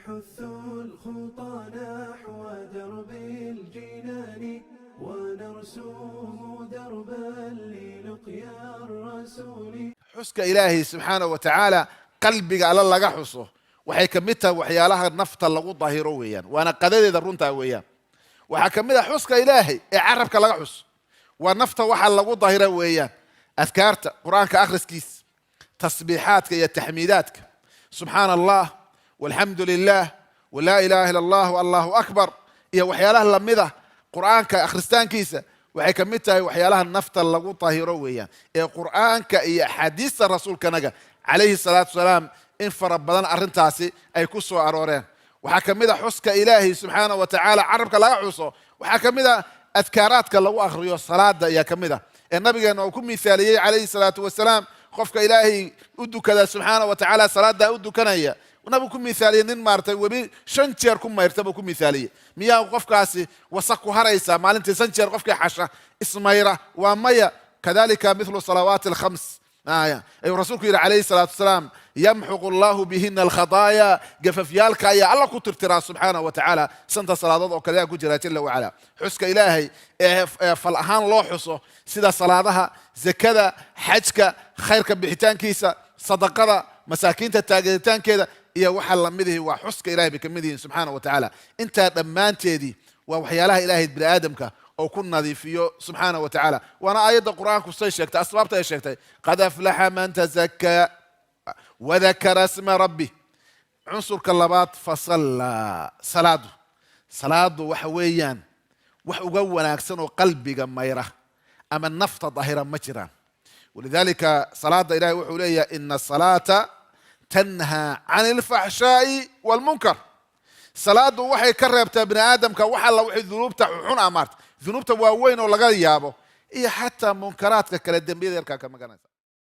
نحث الخطى نحو درب الجنان ونرسم دربا للقيا الرسول. xuska ilaahay subxaanahu wa tacaala qalbiga alla laga xuso waxay ka mid tahay waxyaalaha nafta lagu daahiro weeyaan, waana qadadeeda runtaa weeyaan. waxaa ka mid ah xuska ilaahay ee carabka laga xuso, waa nafta waxa lagu daahira weeyaan. adkaarta qur-aanka akhriskiisa, tasbiixaadka iyo taxmiidaadka, subxaana allah walxamdu lilah walaa ilaaha ila allah wallahu akbar, iyo waxyaalaha lamid ah qur-aanka akhristaankiisa waxay ka mid tahay waxyaalaha nafta lagu daahiro weeyaan, ee qur'aanka iyo axaadiista rasuulkanaga calayhi salaatu wasalaam in fara badan arrintaasi ay ku soo arooreen. waxaa ka mid ah xuska ilaahay subxaanahu wa tacaala carabka laga xuso, waxaa ka mid ah adkaaraadka lagu akhriyo salaada ayaa ka mid ah, ee nabigeena uu ku miaaliyey calayhi salaatu wasalaam qofka ilaahay u dukada subxaanahu wa tacaala salaada u dukanaya. nabigu ku miaaliyey nin maartay webi 5 jeer ku mayrta buu ku miaaliyey. miyaa qofkaasi wasaq ku haraysa maalintii 5 jeer qofkii xasha ismayra? waa maya. kadalika mithlu salawaati al-khams ayuu rasuulku yidhi calayhi salaatu wasalaam yamxuqu allahu bihina alkhadaaya, gafafyaalka ayaa alla ku tirtiraa subxaanahu wa tacaala. santa salaadood oo kale ayaa ku jira jalla wacala. xuska ilaahay ee fal ahaan loo xuso sida salaadaha, zakada, xajka, khayrka bixitaankiisa, sadaqada, masaakiinta taageeritaankeeda iyo waxa lamidihii waa xuska ilahay bay ka mid yihiin subxaanahu wa tacaala. intaa dhammaanteedii waa waxyaalaha ilaahay bini aadamka oo ku nadiifiyo subxaanahu wa tacaala. waana aayadda qur-aanku say sheegtay, asbaabta ay sheegtay qad aflaxa man tazakkaa wadakara sma rabbi. cunsurka labaad fasallaa, salaadu waxa weeyaan wax uga wanaagsan oo qalbiga mayra ama nafta daahira ma jiraan. walidaalika salaada ilahay wuxuu leeyahay ina asalaata tanhaa cani alfaxshaa'i walmunkar. salaadu waxay ka reebtaa bini aadamka wax alla wixii dunuubta xun amaarta, dunuubta waaweyn oo laga yaabo iyo xataa munkaraadka kale dembiyada yarkaa ka maganaysa.